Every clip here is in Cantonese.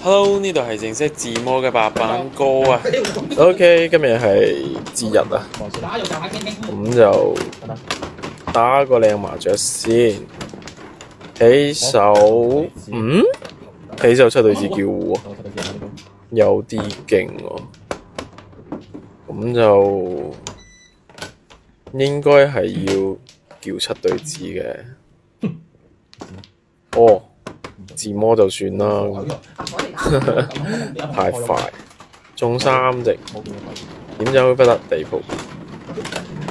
Hello，呢度係正式自摸嘅白板哥啊。OK， 今日係節日啊，咁就打個靚麻雀先。起手，起手七對子叫喎，有啲勁喎。咁就應該係要叫七對子嘅。哦。自摸就算啦，太快，中3隻，點走不得地步。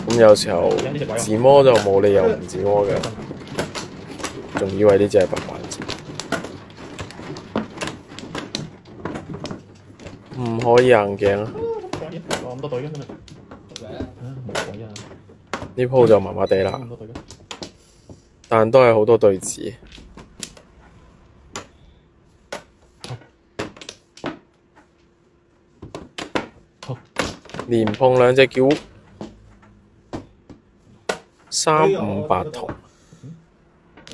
咁有時候自摸就冇理由唔自摸嘅，仲以為呢隻係白板子，唔可以硬頸啊！呢鋪就麻麻地啦，但都係好多對子。連碰兩隻叫3、5、8筒，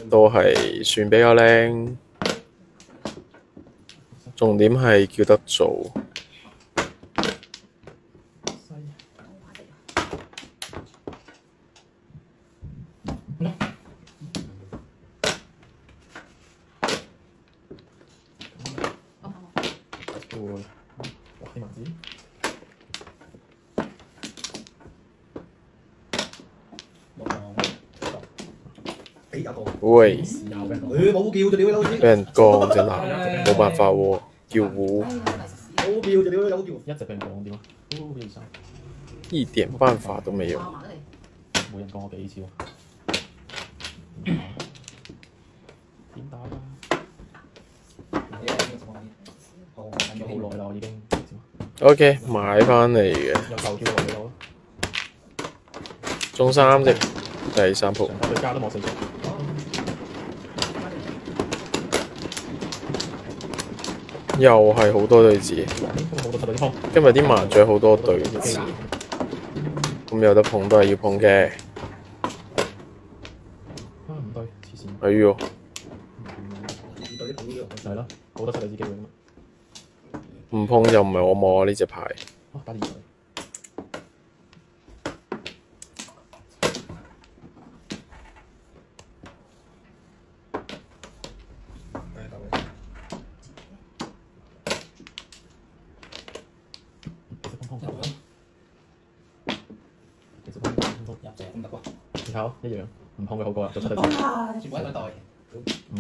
都係算比較靚。重點係叫得做。喂，俾人降隻男，冇辦法喎，叫糊，一點辦法都沒有。每人降我幾次喎？點打㗎？好耐啦，我已經。OK， 買返嚟嘅。有舊叫我攞。中3隻，第3鋪。我對家都冇4隻。又係好多對子，今日啲麻雀好多對子，咁有得碰都係要碰嘅。唔對，黐線。哎呦！係咯，好多七對子機會㗎嘛。唔碰就唔係我摸呢隻牌。打電話。你睇一樣，唔碰佢好過啦，做七對子。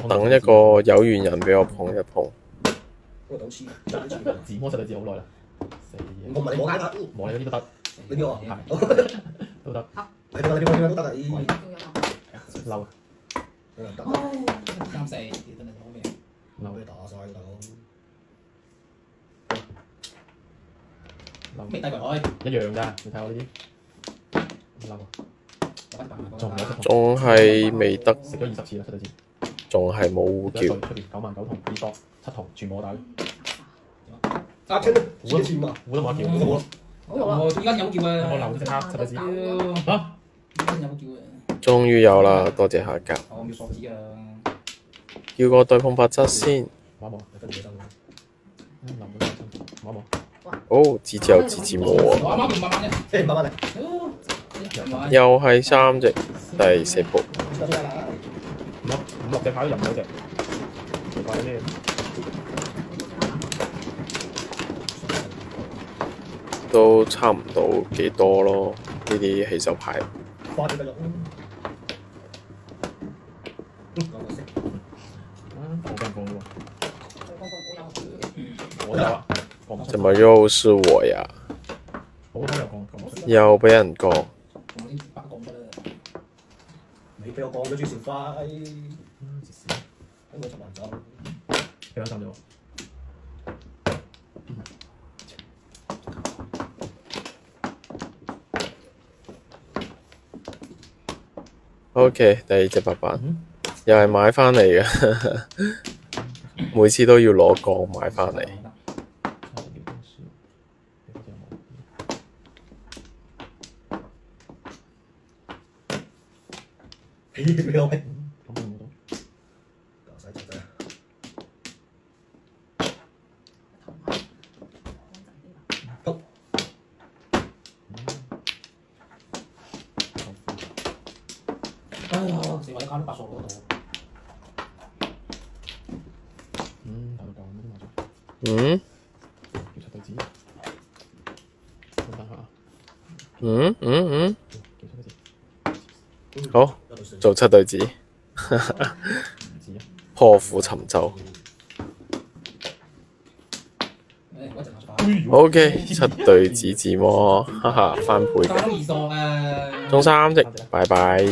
等一個有緣人俾我碰一碰。自摸七對子好耐啦。我唔係你摸街㗎，摸你嗰啲都得。你邊個？係都得。你邊個都得㗎，嬲。3、4真係好命，嬲你打晒㗎大佬。未低埋開，一樣㗎，你睇我呢啲。嬲。仲係未得，食咗20次啦，七對子。仲係冇叫。出邊99000筒幾多？7筒全部我打。糊都冇得叫。我依家有叫啊！我留隻黑七對子。嚇！依家有叫啊！終於有啦，多謝下格。我要鎖子啊！叫個對碰法則先。玩冇？哦，自自由自自摸啊！我啱啱500蚊啫，500蚊嚟。又係3隻，第4鋪。5、6隻牌都入唔到隻，奇怪咩？都差唔到幾多咯，呢啲起手牌。花咗繼續。我跟風喎。我有啊。怎麼又是我呀？又俾人降。你俾我降咗朱兆輝，咁我10萬走。俾我3隻喎。OK， 第2隻白板，又係買返嚟嘅，每次都要攞降買返嚟。俾我拼。呀，死或者加啲白數嗰度。頭到舊呢啲麻雀，嗯叫七對子，好大下啊！嗯嗯嗯，叫七對子，好，做七對子，子破釜沉舟。我一陣麻雀 OK，七對子自摸，哈哈，翻倍嘅，打到二索啊！中3隻，拜拜。